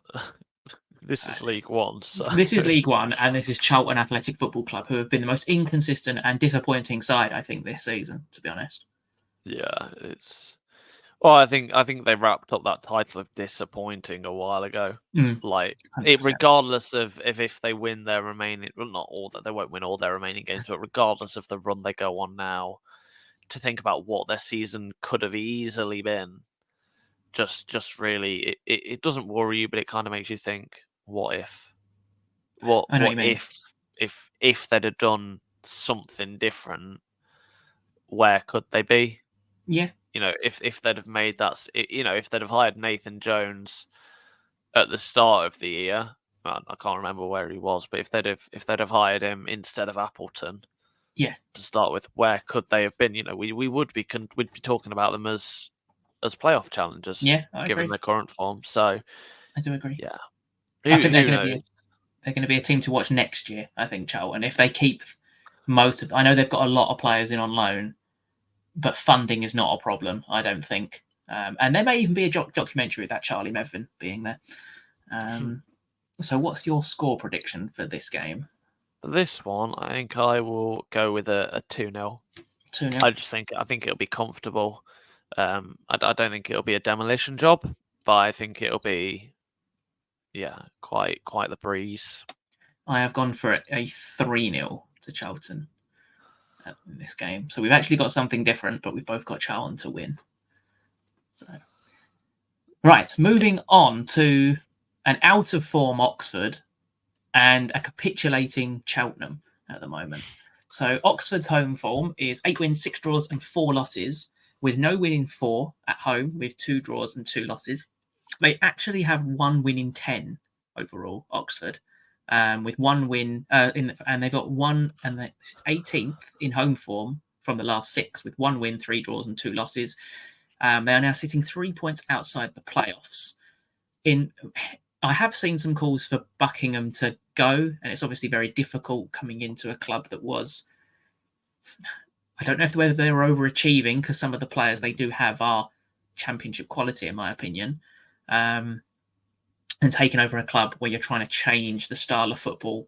this is League One. So. This is League One, and this is Charlton Athletic Football Club, who have been the most inconsistent and disappointing side, I think, this season, to be honest. Yeah, it's. Well, I think they wrapped up that title of disappointing a while ago. Regardless of if they win their remaining, well, not all that they won't win all their remaining games, but regardless of the run they go on now, to think about what their season could have easily been, just really, it doesn't worry you, but it kind of makes you think, what if? What if they'd have done something different? Where could they be? Yeah. If they'd have made that, if they'd have hired Nathan Jones at the start of the year, I can't remember where he was, but if they'd have hired him instead of Appleton, yeah, to start with, where could they have been? We'd be talking about them as playoff challengers, given their current form. So I do agree. Yeah, I think they're going to be a team to watch next year. I think Charlton, if they keep most of, I know they've got a lot of players in on loan, but funding is not a problem, I don't think. And there may even be a documentary with that Charlie Mevin being there. So what's your score prediction for this game? This one, I think I will go with a 2-0. 2-0. I think it'll be comfortable. I don't think it'll be a demolition job, but I think it'll be, quite the breeze. I have gone for a 3-0 to Charlton in this game. So we've actually got something different, but we've both got Charlton to win. So Right, moving on to an out of form Oxford and a capitulating Cheltenham at the moment. So Oxford's home form is 8 wins, 6 draws, and 4 losses, with no win in 4 at home, with 2 draws and 2 losses. They actually have 1 win in 10 overall, Oxford, with 1 win and they've got 1 and they're 18th in home form from the last 6, with 1 win, 3 draws, and 2 losses. They are now sitting 3 points outside the playoffs. I have seen some calls for Buckingham to go, and it's obviously very difficult coming into a club that was. I don't know whether they were overachieving, because some of the players they do have are championship quality, in my opinion, and taking over a club where you're trying to change the style of football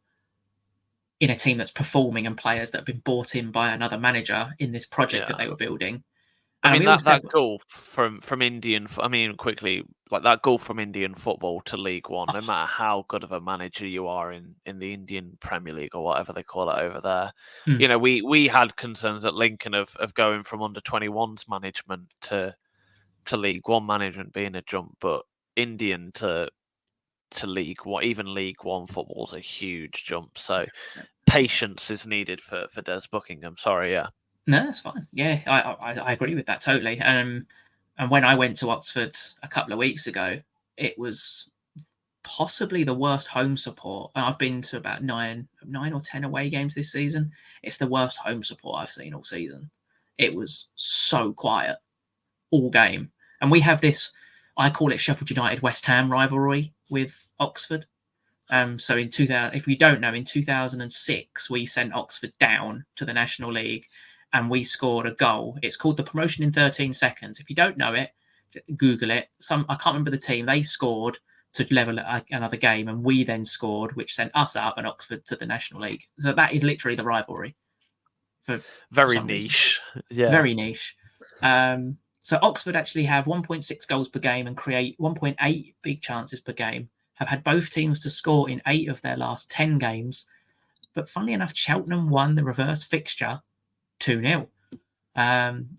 in a team that's performing and players that have been bought in by another manager in this project that they were building. I mean, we all said that goal from Indian, I mean, quickly, like that goal from Indian football to League One, no matter how good of a manager you are in the Indian Premier League or whatever they call it over there, you know, we had concerns at Lincoln of going from under 21s management to League One management being a jump, but Indian to League One, even League One football is a huge jump. So patience is needed for Des Buckingham. Sorry, yeah. No, that's fine. Yeah, I agree with that totally. And when I went to Oxford a couple of weeks ago, it was possibly the worst home support. I've been to about 9 or 10 away games this season. It's the worst home support I've seen all season. It was so quiet all game. And we have this, I call it Sheffield United West Ham rivalry with Oxford. So in 2000, if we don't know, in 2006 we sent Oxford down to the National League, and we scored a goal. It's called the promotion in 13 seconds. If you don't know it, Google it. I can't remember the team. They scored to level another game, and we then scored, which sent us up and Oxford to the National League. So that is literally the rivalry. Very niche. Yeah. Very niche. So Oxford actually have 1.6 goals per game and create 1.8 big chances per game. Have had both teams to score in 8 of their last 10 games. But funnily enough, Cheltenham won the reverse fixture 2-0.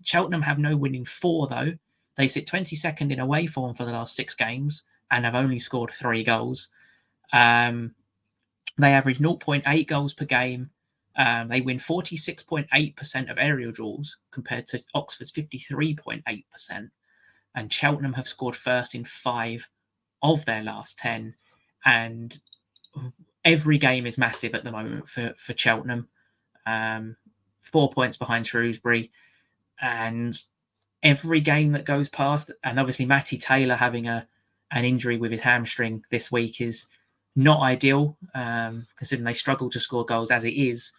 Cheltenham have no win in 4, though. They sit 22nd in away form for the last 6 games and have only scored 3 goals. They average 0.8 goals per game. They win 46.8% of aerial duels compared to Oxford's 53.8%. And Cheltenham have scored first in 5 of their last 10. And every game is massive at the moment for Cheltenham. 4 points behind Shrewsbury. And every game that goes past, and obviously Matty Taylor having an injury with his hamstring this week is not ideal, considering they struggle to score goals as it is.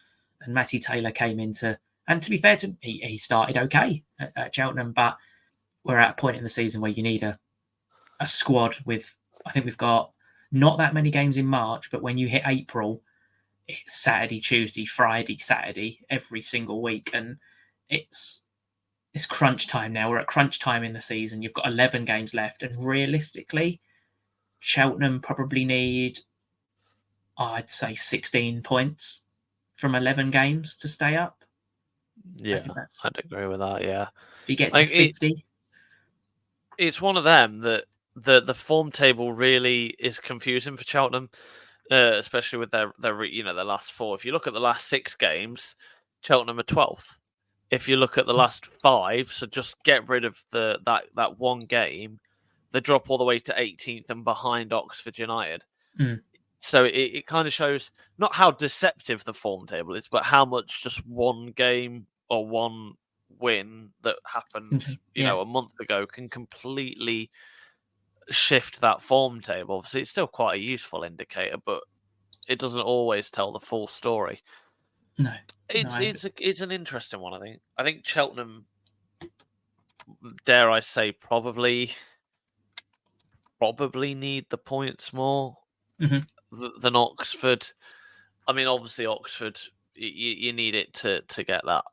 And Matty Taylor came into, and to be fair to him, he started okay at Cheltenham, but we're at a point in the season where you need a squad with, I think we've got not that many games in March, but when you hit April, it's Saturday, Tuesday, Friday, Saturday, every single week. And it's crunch time now. We're at crunch time in the season. You've got 11 games left. And realistically, Cheltenham probably need, I'd say, 16 points from 11 games to stay up. Yeah, I'd agree with that, yeah. If you get to 50. It's one of them that the form table really is confusing for Cheltenham, especially with their last 4. If you look at the last 6 games, Cheltenham are 12th. If you look at the last 5, so just get rid of that one game, they drop all the way to 18th and behind Oxford United. So it kind of shows not how deceptive the form table is, but how much just one game or one win that happened, a month ago can completely shift that form table. Obviously, it's still quite a useful indicator, but it doesn't always tell the full story. No, it's an interesting one. I think Cheltenham, dare I say, probably need the points more than Oxford. I mean, obviously Oxford, you need it to get that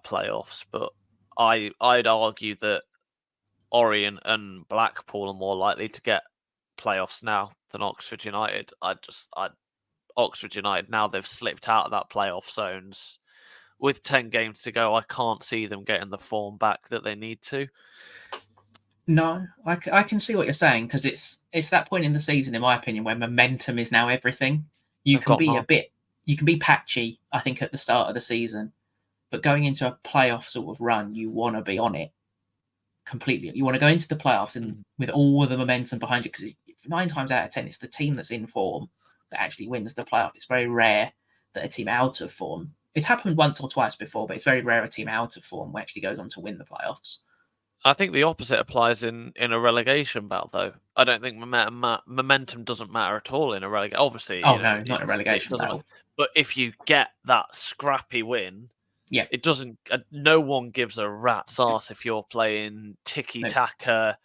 playoffs, but I'd argue that Orient and Blackpool are more likely to get playoffs now than Oxford United. Oxford United, now they've slipped out of that playoff zones with 10 games to go. I can't see them getting the form back that they need to. No, I can see what you're saying, because it's that point in the season, in my opinion, where momentum is now everything. You They've can got be none. you can be patchy, I think, at the start of the season, but going into a playoff sort of run, you want to be on it completely. You want to go into the playoffs and with all of the momentum behind you, because 9 times out of 10, it's the team that's in form that actually wins the playoff. It's very rare that a team out of form. It's happened once or twice before, but it's very rare a team out of form actually goes on to win the playoffs. I think the opposite applies in a relegation battle, though. I don't think momentum doesn't matter at all in a relegation. Obviously, Oh no, not a it relegation doesn't matter. battle. But if you get that scrappy win, Yeah, it doesn't. No one gives a rat's ass if you're playing tiki no. taka,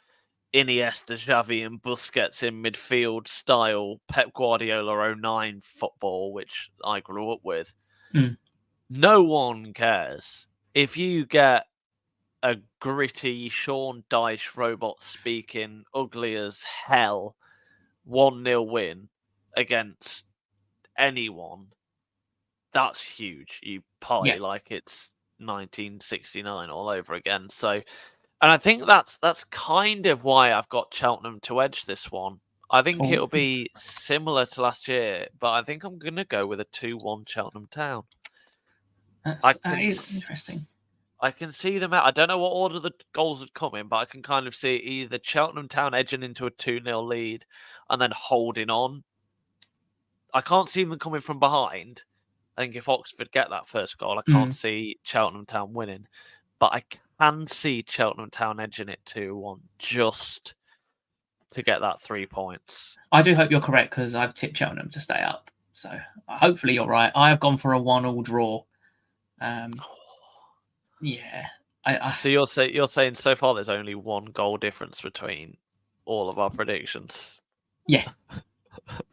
Iniesta, Xavi, and Busquets in midfield style Pep Guardiola 09 football, which I grew up with. Mm. No one cares if you get a gritty Sean Dyche robot speaking ugly as hell 1-0 win against anyone. That's huge. You party Yeah. like it's 1969 all over again. So, and I think that's kind of why I've got Cheltenham to edge this one. I think Oh, it'll be similar to last year, but I think I'm going to go with a 2-1 Cheltenham Town. I that can is interesting. I can see them out. I don't know what order the goals would come in, but I can kind of see either Cheltenham Town edging into a 2-0 lead and then holding on. I can't see them coming from behind. I think if Oxford get that first goal, I can't see Cheltenham Town winning. But I can see Cheltenham Town edging it 2-1 just to get that 3 points. I do hope you're correct, because I've tipped Cheltenham to stay up. So hopefully you're right. I have gone for a 1-1 draw. Yeah. So you're saying so far there's only 1 goal difference between all of our predictions. Yeah.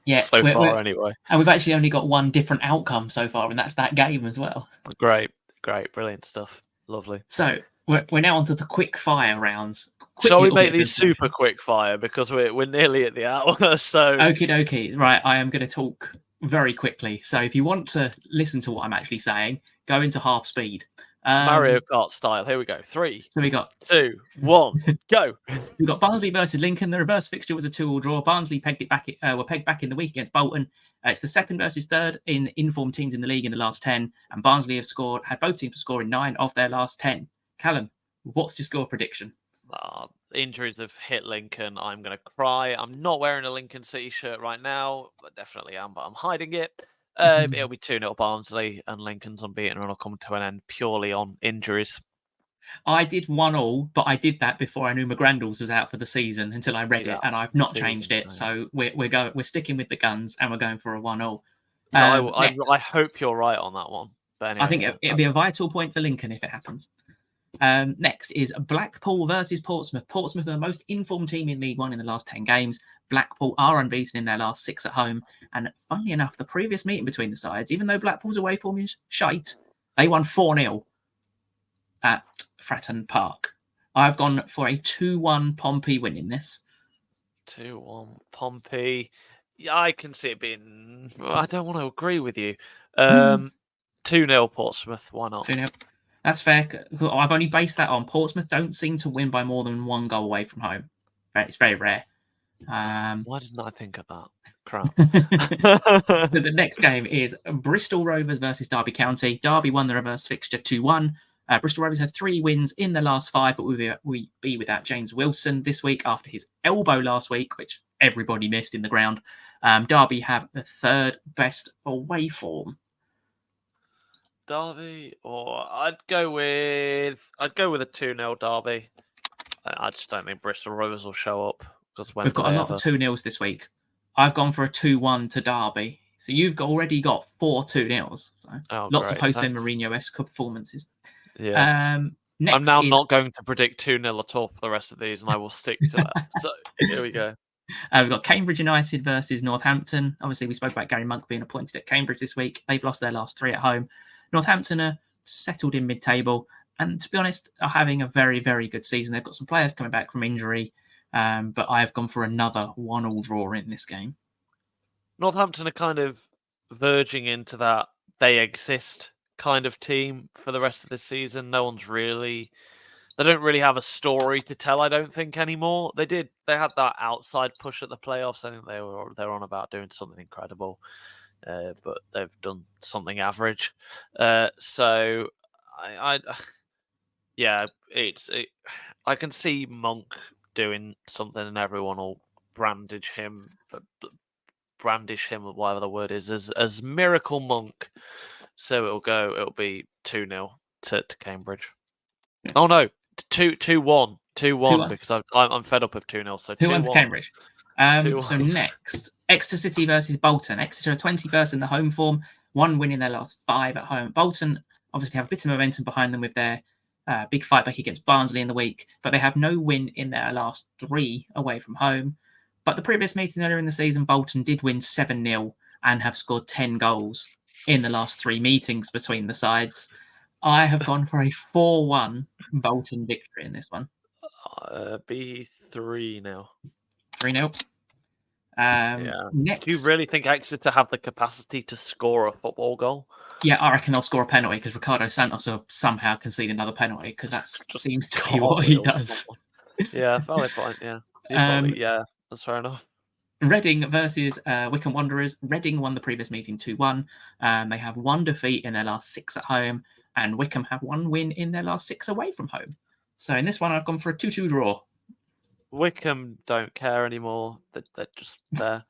Yeah. So far, anyway. And we've actually only got one different outcome so far, and that's that game as well. Great, brilliant stuff. Lovely. So we're now onto the quick fire rounds. Shall we make these super quick fire, because we're nearly at the hour? So okie dokie. Right, I am going to talk very quickly. So if you want to listen to what I'm actually saying, go into half speed. Mario Kart style. Here we go. 3. So we got 2, 1, go. We've got Barnsley versus Lincoln. The reverse fixture was a 2-2 draw. Barnsley were pegged back in the week against Bolton. It's the second versus third in informed teams in the league in the last 10, and Barnsley had both teams scoring 9 of their last 10. Callum, what's your score prediction? Injuries have hit Lincoln. I'm going to cry. I'm not wearing a Lincoln City shirt right now. I definitely am, but I'm hiding it. It'll be 2-0 Barnsley, and Lincoln's unbeaten run will come to an end purely on injuries. I did 1-1, but I did that before I knew McGrandles was out for the season until I read it, and I've not changed it. So we're sticking with the guns, and we're going for a 1-0. No, I hope you're right on that one. But anyway, I think it'd be a vital point for Lincoln if it happens. Next is Blackpool versus Portsmouth. Portsmouth are the most informed team in League One in the last 10 games. Blackpool are unbeaten in their last 6 at home. And funnily enough, the previous meeting between the sides, even though Blackpool's away form is shite, they won 4-0 at Fratton Park. I've gone for a 2-1 Pompey win in this. 2-1 Pompey. Yeah, I can see it being... I don't want to agree with you. 2-0 Portsmouth. Why not? 2-0. That's fair. I've only based that on Portsmouth don't seem to win by more than 1 goal away from home. It's very rare. Why didn't I think of that? Crap. So the next game is Bristol Rovers versus Derby County. Derby won the reverse fixture 2-1. Bristol Rovers have 3 wins in the last 5, but we be without James Wilson this week after his elbow last week, which everybody missed in the ground. Derby have the 3rd best away form. Derby, or I'd go with a 2-0 Derby. I just don't think Bristol Rovers will show up, because we've got a lot of 2-0s this week. I've gone for a 2-1 to Derby. So you've already got 4 2-0s. So lots of Jose Mourinho-esque performances. Yeah. Next I'm now not going to predict 2-0 at all for the rest of these, and I will stick to that. So here we go. We've got Cambridge United versus Northampton. Obviously, we spoke about Gary Monk being appointed at Cambridge this week. They've lost their last 3 at home. Northampton are settled in mid-table, and to be honest, are having a very, very good season. They've got some players coming back from injury, but I've gone for another 1-1 draw in this game. Northampton are kind of verging into that they exist kind of team for the rest of the season. No one's really they don't really have a story to tell, I don't think, anymore. They had that outside push at the playoffs. I think they were on about doing something incredible, but they've done something average. So I yeah, I can see Monk doing something, and everyone will brandish him, or whatever the word is, as Miracle Monk. So it'll be 2-0 to Cambridge. Oh no, 2-1, 2-1 2-1. because I'm fed up of 2-0. So 2-1 to 2-1. Cambridge. So 2-1. next, Exeter City versus Bolton. Exeter are 21st in the home form, 1 win in their last 5 at home. Bolton obviously have a bit of momentum behind them with their big fight back against Barnsley in the week, but they have no win in their last 3 away from home. But the previous meeting earlier in the season, Bolton did win 7-0 and have scored 10 goals in the last 3 meetings between the sides. I have gone for a 4-1 Bolton victory in this one. Be 3 now. 3-0. Yeah. Next, Do you really think Exeter have the capacity to score a football goal? yeah, I reckon they'll score a penalty because Ricardo Santos will somehow concede another penalty because that seems to be what he does. Yeah, valid point. Yeah, yeah, that's fair enough. Reading versus Wycombe Wanderers. Reading won the previous meeting 2-1. They have 1 defeat in their last 6 at home, and Wycombe have 1 win in their last 6 away from home. So in this one, I've gone for a 2-2 draw. Wycombe don't care anymore. They're just there.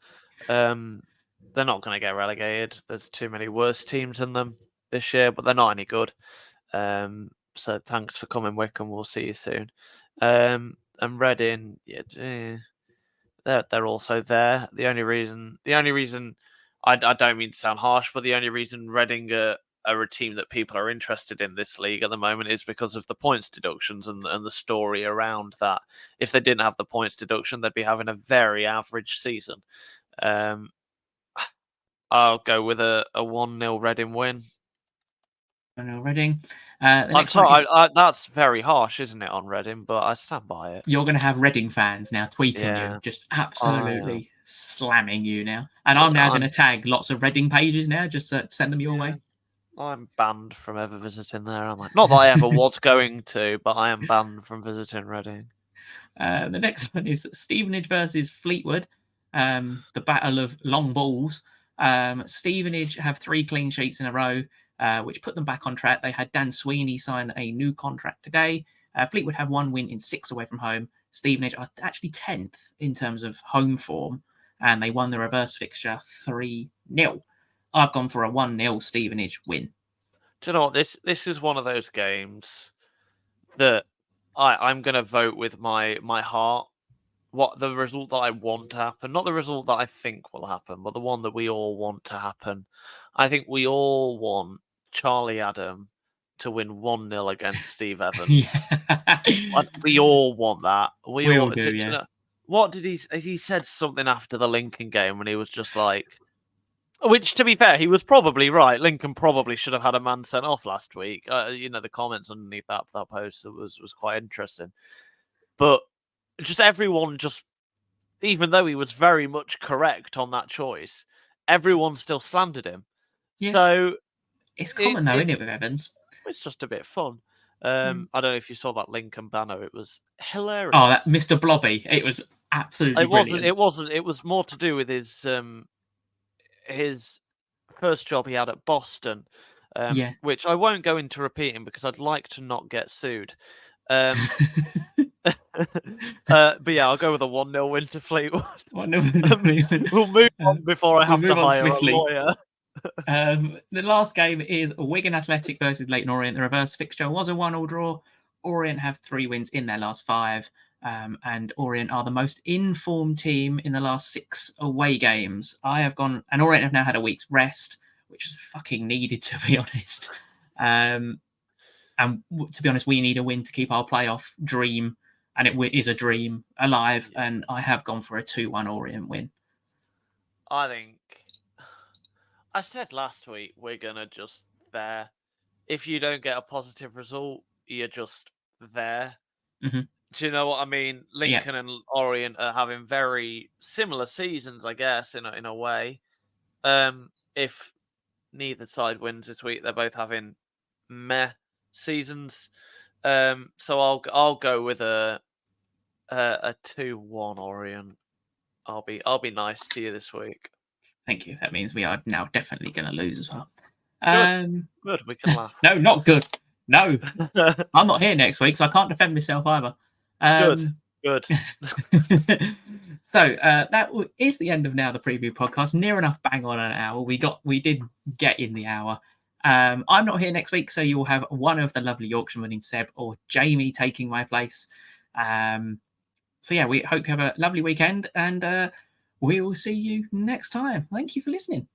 They're not going to get relegated. There's too many worse teams than them this year, but they're not any good. So thanks for coming, Wycombe. We'll see you soon. And Reading, yeah, they're also there. The only reason I don't mean to sound harsh, but the only reason Reading are a team that people are interested in this league at the moment is because of the points deductions and the story around that. If they didn't have the points deduction, they'd be having a very average season. I'll go with a 1-0 Reading win. 1-0 Reading. I'm sorry, that's very harsh, isn't it, on Reading? But I stand by it. You're going to have Reading fans now tweeting you, just absolutely slamming you now. And I'm now going to tag lots of Reading pages now, just to send them your way. I'm banned from ever visiting there, am I? Not that I ever was going to, but I am banned from visiting Reading. The next one is Stevenage versus Fleetwood, the battle of long balls. Stevenage have 3 clean sheets in a row, which put them back on track. They had Dan Sweeney sign a new contract today. Fleetwood have 1 win in 6 away from home. Stevenage are actually 10th in terms of home form, and they won the reverse fixture 3-0. I've gone for a 1-0 Stevenage win. Do you know what? This is one of those games that I'm going to vote with my heart. What the result that I want to happen, not the result that I think will happen, but the one that we all want to happen. I think we all want Charlie Adam to win 1-0 against Steve Evans. We all want that. We all do, yeah. You know, what did he said something after the Lincoln game when he was just like, which, to be fair, he was probably right. Lincoln probably should have had a man sent off last week. The comments underneath that post was quite interesting. But just everyone, even though he was very much correct on that choice, everyone still slandered him. Yeah. So it's common though, isn't it, with Evans? It's just a bit fun. I don't know if you saw that Lincoln banner. It was hilarious. Oh, that Mr. Blobby. It was absolutely brilliant. It wasn't. It was more to do with his first job he had at Boston, which I won't go into repeating because I'd like to not get sued. But yeah, I'll go with a 1-0 win to Fleetwood. We'll move on before I have to hire a lawyer. The last game is Wigan Athletic versus Leyton Orient. The reverse fixture was a 1-1 draw. Orient have 3 wins in their last 5. And Orient are the most informed team in the last 6 away games. I have gone, and Orient have now had a week's rest, which is fucking needed, to be honest. And to be honest, we need a win to keep our playoff dream, and it is a dream, alive. And I have gone for a 2-1 Orient win. I think I said last week we're gonna just there. If you don't get a positive result, you're just there. Mm-hmm. Do you know what I mean? Lincoln and Orient are having very similar seasons, I guess, in a way. If neither side wins this week, they're both having meh seasons. So I'll go with a 2-1 Orient. I'll be nice to you this week. Thank you. That means we are now definitely going to lose as well. Good. We can laugh. No, not good. No, I'm not here next week, so I can't defend myself either. Good. So that is the end of now the preview podcast. Near enough bang on an hour. We did get in the hour. I'm not here next week, so you will have one of the lovely Yorkshiremen in Seb or Jamie taking my place. So yeah, we hope you have a lovely weekend, and we will see you next time. Thank you for listening.